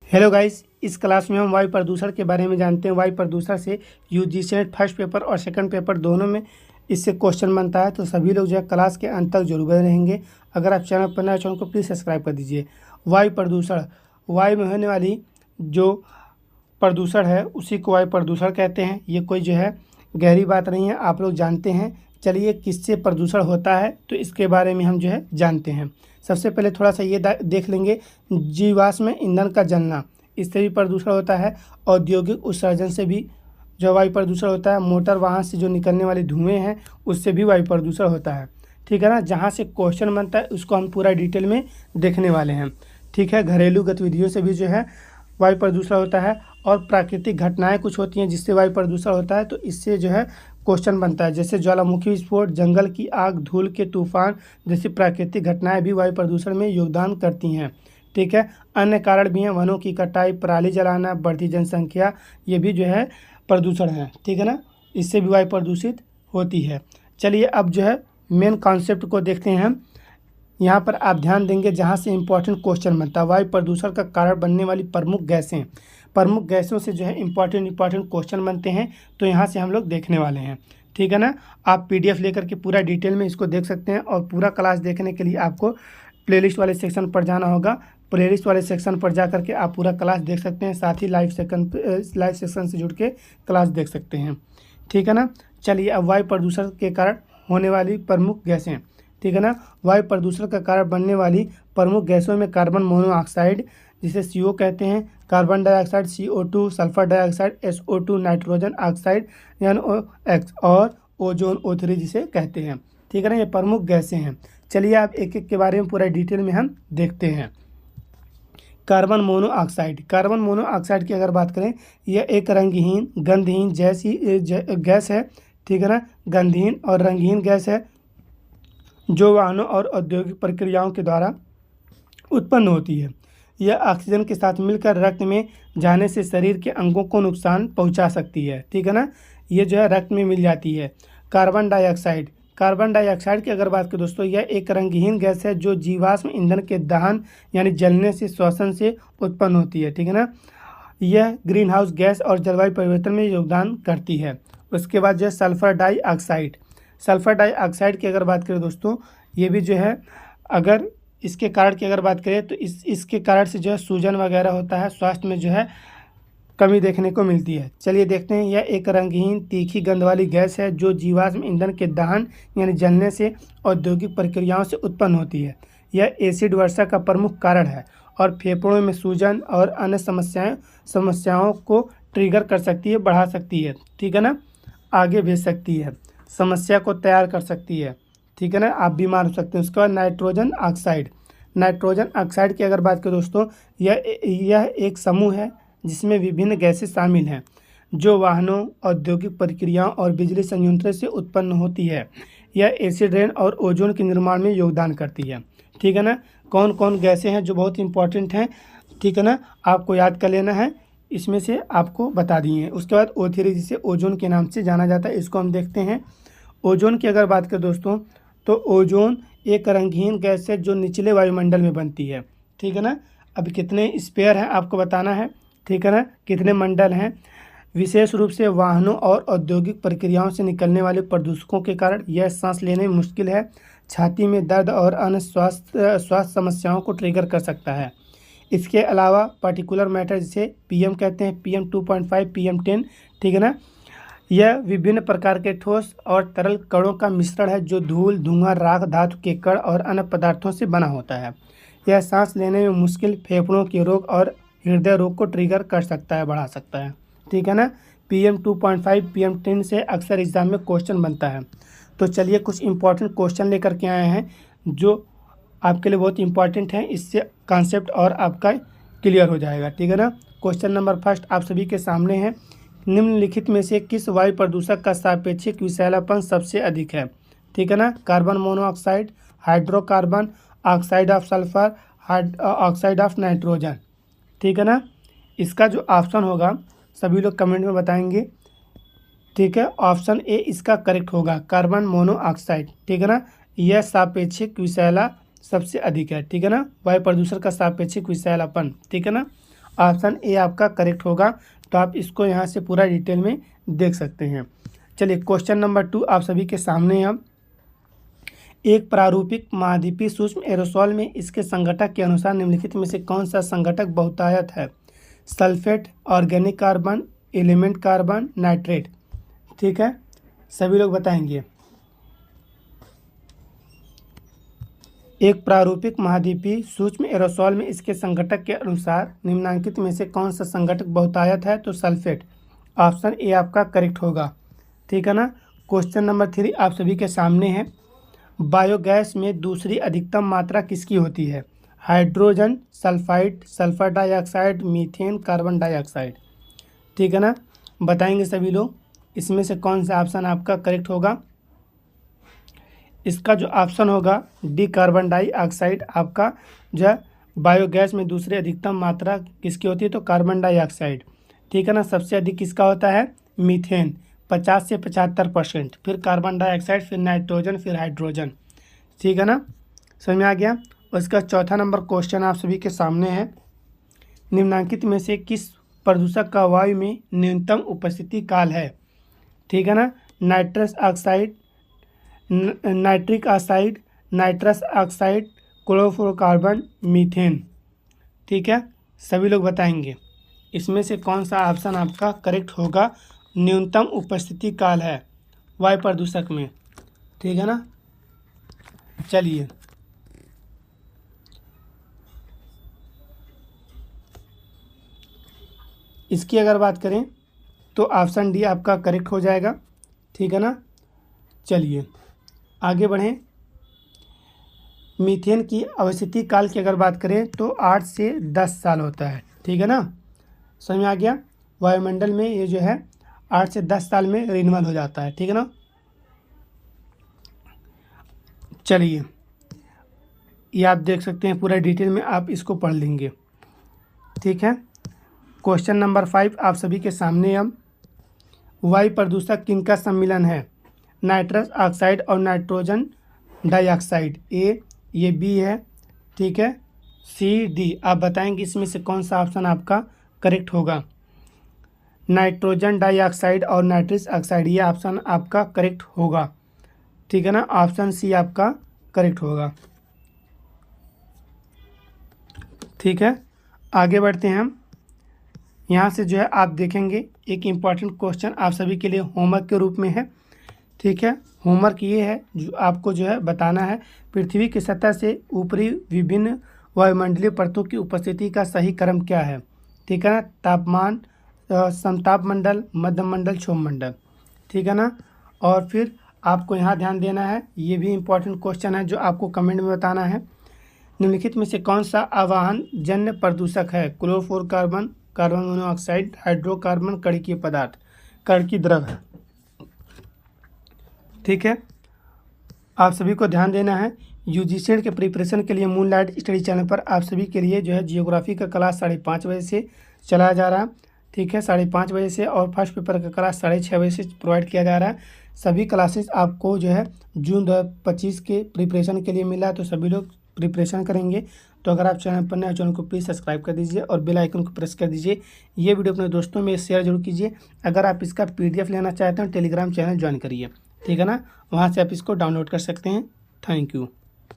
Hello guys, इस class में हम वायु प्रदूषण के बारे में जानते हैं। वायु प्रदूषण से यूजीसी नेट फर्स्ट पेपर और सेकंड पेपर दोनों में इससे क्वेश्चन बनता है। तो सभी लोग जो है क्लास के अंत तक जरूर बने रहेंगे। अगर आप चैनल पर नए हैं, चैनल को प्लीज़ सब्सक्राइब कर दीजिए। वायु प्रदूषण, वायु में होने वाली जो प्रदूषण है उसी को वायु प्रदूषण कहते हैं। ये कोई जो है गहरी बात नहीं है, आप लोग जानते हैं। चलिए, किससे प्रदूषण होता है तो इसके बारे में हम जो है जानते हैं। सबसे पहले थोड़ा सा ये देख लेंगे, जीवाश्म ईंधन का जलना, इससे भी प्रदूषण होता है। औद्योगिक उत्सर्जन से भी जो वायु प्रदूषण होता है। मोटर वाहन से जो निकलने वाले धुएँ हैं उससे भी वायु प्रदूषण होता है। ठीक है ना। जहाँ से क्वेश्चन बनता है उसको हम पूरा डिटेल में देखने वाले हैं। ठीक है। घरेलू गतिविधियों से भी जो है वायु प्रदूषण होता है। और प्राकृतिक घटनाएं कुछ होती हैं जिससे वायु प्रदूषण होता है, तो इससे जो है क्वेश्चन बनता है। जैसे ज्वालामुखी विस्फोट, जंगल की आग, धूल के तूफान जैसी प्राकृतिक घटनाएं भी वायु प्रदूषण में योगदान करती हैं। ठीक है। अन्य कारण भी हैं, वनों की कटाई, पराली जलाना, बढ़ती जनसंख्या, ये भी जो है प्रदूषण है। ठीक है ना। इससे भी वायु प्रदूषित होती है। चलिए, अब जो है मेन कॉन्सेप्ट को देखते हैं हम। यहाँ पर आप ध्यान देंगे जहाँ से इम्पोर्टेंट क्वेश्चन बनता है। वायु प्रदूषण का कारण बनने वाली प्रमुख गैसें, प्रमुख गैसों से जो है इम्पोर्टेंट क्वेश्चन बनते हैं। तो यहाँ से हम लोग देखने वाले हैं। ठीक है ना। आप पीडीएफ लेकर के पूरा डिटेल में इसको देख सकते हैं। और पूरा क्लास देखने के लिए आपको प्लेलिस्ट वाले सेक्शन पर जाना होगा। प्लेलिस्ट वाले सेक्शन पर जा करके आप पूरा क्लास देख सकते हैं। साथ ही लाइव सेक्शन से जुड़ के क्लास देख सकते हैं। ठीक है ना। चलिए, अब वायु प्रदूषण के कारण होने वाली प्रमुख गैसें। ठीक है ना। वायु प्रदूषण का कारण बनने वाली प्रमुख गैसों में कार्बन मोनोऑक्साइड, जिसे CO कहते हैं, carbon dioxide CO2, sulphur dioxide SO2, nitrogen oxide NOx और ओजोन O3 जिसे कहते हैं। ठीक है ना। ये प्रमुख गैसें हैं। चलिए, आप एक एक के बारे में पूरा डिटेल में हम देखते हैं। कार्बन मोनोऑक्साइड, कार्बन मोनोऑक्साइड की अगर बात करें, यह एक रंगहीन, गंधहीन गैस है। ठीक है ना। गंधहीन और रंगहीन गैस है जो वाहनों और औद्योगिक प्रक्रियाओं के द्वारा उत्पन्न होती है। यह ऑक्सीजन के साथ मिलकर रक्त में जाने से शरीर के अंगों को नुकसान पहुंचा सकती है। ठीक है ना। ये जो है रक्त में मिल जाती है। कार्बन डाइऑक्साइड, कार्बन डाइऑक्साइड की अगर बात करें दोस्तों, यह एक रंगहीन गैस है जो जीवाश्म ईंधन के दहन यानी जलने से, श्वसन से उत्पन्न होती है। ठीक है ना। यह ग्रीन हाउस गैस और जलवायु परिवर्तन में योगदान करती है। उसके बाद जो है सल्फर डाइऑक्साइड, सल्फर डाइऑक्साइड की अगर बात करें दोस्तों, ये भी जो है, अगर इसके कारण की अगर बात करें तो इसके कारण से जो है सूजन वगैरह होता है, स्वास्थ्य में जो है कमी देखने को मिलती है। चलिए देखते हैं। यह एक रंगहीन, तीखी गंध वाली गैस है जो जीवाश्म ईंधन के दहन यानी जलने से, औद्योगिक प्रक्रियाओं से उत्पन्न होती है। यह एसिड वर्षा का प्रमुख कारण है और फेफड़ों में सूजन और अन्य समस्याओं को ट्रिगर कर सकती है, बढ़ा सकती है। ठीक है ना। आगे भेज सकती है, समस्या को तैयार कर सकती है। ठीक है ना। आप बीमार हो सकते हैं। उसके बाद नाइट्रोजन ऑक्साइड, नाइट्रोजन ऑक्साइड की अगर बात करें दोस्तों, यह एक समूह है जिसमें विभिन्न गैसें शामिल हैं जो वाहनों, औद्योगिक प्रक्रियाओं और बिजली संयंत्रों से उत्पन्न होती है। यह एसिड रेन और ओजोन के निर्माण में योगदान करती है। ठीक है ना। कौन कौन गैसें हैं जो बहुत इंपॉर्टेंट हैं, ठीक है ना, आपको याद कर लेना है। इसमें से आपको बता दिए हैं। उसके बाद O3 जिसे ओजोन के नाम से जाना जाता है, इसको हम देखते हैं। ओजोन की अगर बात करें दोस्तों, तो ओजोन एक रंगहीन गैस है जो निचले वायुमंडल में बनती है। ठीक है ना। अब कितने स्पेयर हैं आपको बताना है। ठीक है ना। कितने मंडल हैं। विशेष रूप से वाहनों और औद्योगिक प्रक्रियाओं से निकलने वाले प्रदूषकों के कारण यह सांस लेने में मुश्किल है, छाती में दर्द और अन्य स्वास्थ्य समस्याओं को ट्रिगर कर सकता है। इसके अलावा पार्टिकुलर मैटर जिसे PM कहते हैं, PM 2.5, PM 10, ठीक है ना, यह विभिन्न प्रकार के ठोस और तरल कणों का मिश्रण है जो धूल, धुआं, राख, धातु के कण और अन्य पदार्थों से बना होता है। यह सांस लेने में मुश्किल, फेफड़ों के रोग और हृदय रोग को ट्रिगर कर सकता है, बढ़ा सकता है। ठीक है ना। PM 2.5, PM 10 से अक्सर एग्जाम में क्वेश्चन बनता है। तो चलिए, कुछ इंपॉर्टेंट क्वेश्चन लेकर के आए हैं जो आपके लिए बहुत इंपॉर्टेंट है। इससे कॉन्सेप्ट और आपका क्लियर हो जाएगा। ठीक है ना। क्वेश्चन नंबर फर्स्ट आप सभी के सामने है। निम्नलिखित में से किस वायु प्रदूषक का सापेक्षिक विषैलापन सबसे अधिक है। ठीक है ना। Carbon monoxide, hydrocarbon, oxide of sulphur, oxide of nitrogen. ठीक है ना। इसका जो ऑप्शन होगा सभी लोग कमेंट में बताएंगे। ठीक है। ऑप्शन ए इसका करेक्ट होगा, कार्बन मोनोऑक्साइड। ठीक है ना। यह सापेक्षिक विषैला सबसे अधिक है। ठीक है ना। वायु प्रदूषण का सापेक्षिक विषैलापन। ठीक है ना। ऑप्शन ए आपका करेक्ट होगा। तो आप इसको यहाँ से पूरा डिटेल में देख सकते हैं। चलिए क्वेश्चन नंबर 2 आप सभी के सामने है। एक प्रारूपिक महाद्वीपीय सूक्ष्म एरोसोल में इसके संघटक के अनुसार निम्नलिखित में से कौन सा संघटक बहुतायत है? Sulphate, organic carbon, element carbon, nitrate. ठीक है, सभी लोग बताएंगे। एक प्रारूपिक महाद्वीपीय सूक्ष्म एरोसोल में इसके संघटक के अनुसार निम्नलिखित में से कौन सा संघटक बहुतायत है? तो सल्फेट। ऑप्शन ए आपका करेक्ट होगा। ठीक है ना। क्वेश्चन नंबर 3 आप सभी के सामने है। बायोगैस में दूसरी अधिकतम मात्रा किसकी होती है? Hydrogen, sulphide, sulphur dioxide, methane, carbon dioxide. ठीक है ना, बताएंगे सभी लोग इसमें से कौन सा ऑप्शन आपका करेक्ट होगा। इसका जो ऑप्शन होगा डी कार्बन डाइऑक्साइड आपका जो है बायोगैस में दूसरी अधिकतम मात्रा किसकी होती है? तो कार्बन डाइऑक्साइड। ठीक है ना। सबसे अधिक किसका होता है? मीथेन 50 से 75%, फिर कार्बन डाइऑक्साइड, फिर नाइट्रोजन, फिर हाइड्रोजन। ठीक है ना, समझ में आ गया। उसका चौथा नंबर क्वेश्चन आप सभी के सामने है। निम्नलिखित में से किस प्रदूषक का वायु में न्यूनतम उपस्थिति काल है? ठीक है ना। Nitrous oxide, nitric oxide, nitrous oxide, chlorofluorocarbon, methane. ठीक है, सभी लोग बताएंगे इसमें से कौन सा ऑप्शन आपका करेक्ट होगा। न्यूनतम उपस्थिति काल है वायु प्रदूषक में। ठीक है ना। चलिए इसकी अगर बात करें तो ऑप्शन डी आपका करेक्ट हो जाएगा। ठीक है ना। चलिए आगे बढ़ें। मीथेन की अवस्थिति काल की अगर बात करें तो 8 से 10 साल होता है। ठीक है ना, समझ में आ गया। वायुमंडल में ये जो है 8 से 10 साल में रिन्यूअल हो जाता है। ठीक है ना। चलिए ये आप देख सकते हैं पूरा डिटेल में, आप इसको पढ़ लेंगे। ठीक है। क्वेश्चन नंबर 5 आप सभी के सामने अब वायु प्रदूषक किनका सम्मिलन है? नाइट्रस ऑक्साइड और नाइट्रोजन डाइऑक्साइड। ए, ये बी है। ठीक है, सी, डी। आप बताएंगे इसमें से कौन सा ऑप्शन आपका करेक्ट होगा। नाइट्रोजन डाइऑक्साइड और नाइट्रस ऑक्साइड, ये ऑप्शन आपका करेक्ट होगा। ठीक है ना, ऑप्शन सी आपका करेक्ट होगा। ठीक है, आगे बढ़ते हैं हम। यहाँ से जो है आप देखेंगे एक इम्पॉर्टेंट क्वेश्चन आप सभी के लिए होमवर्क के रूप में है। ठीक है, होमवर्क ये है जो आपको जो है बताना है पृथ्वी की सतह से ऊपरी विभिन्न वायुमंडलीय परतों की उपस्थिति का सही क्रम क्या है। ठीक है ना, तापमान, समताप मंडल, मध्यम मंडल, क्षोभ मंडल। ठीक है ना। और फिर आपको यहाँ ध्यान देना है, ये भी इम्पॉर्टेंट क्वेश्चन है जो आपको कमेंट में बताना है। निम्नलिखित में से कौन सा आवाहन जन्य प्रदूषक है? क्लोरोफ्लोरोकार्बन, कार्बन मोनोऑक्साइड, हाइड्रोकार्बन, कणकीय पदार्थ, कणकीय द्रव है। ठीक है, आप सभी को ध्यान देना है। यूजीसी के प्रिपरेशन के लिए मूनलाइट स्टडी चैनल पर आप सभी के लिए जो है जियोग्राफी का क्लास 5:30 बजे से चलाया जा रहा है। ठीक है, 5:30 बजे से, और फर्स्ट पेपर का क्लास 6:30 बजे से प्रोवाइड किया जा रहा है। सभी क्लासेस आपको जो है जून 2025 के प्रिपरेशन के लिए मिला है, तो सभी लोग प्रिपरेशन करेंगे। तो अगर आप चैनल पर नए, चैनल को प्लीज़ सब्सक्राइब कर दीजिए और बेल आइकन को प्रेस कर दीजिए। ये वीडियो अपने दोस्तों में शेयर जरूर कीजिए। अगर आप इसका PDF लेना चाहते हैं टेलीग्राम चैनल ज्वाइन करिए। ठीक है ना, वहाँ से आप इसको डाउनलोड कर सकते हैं। Thank you.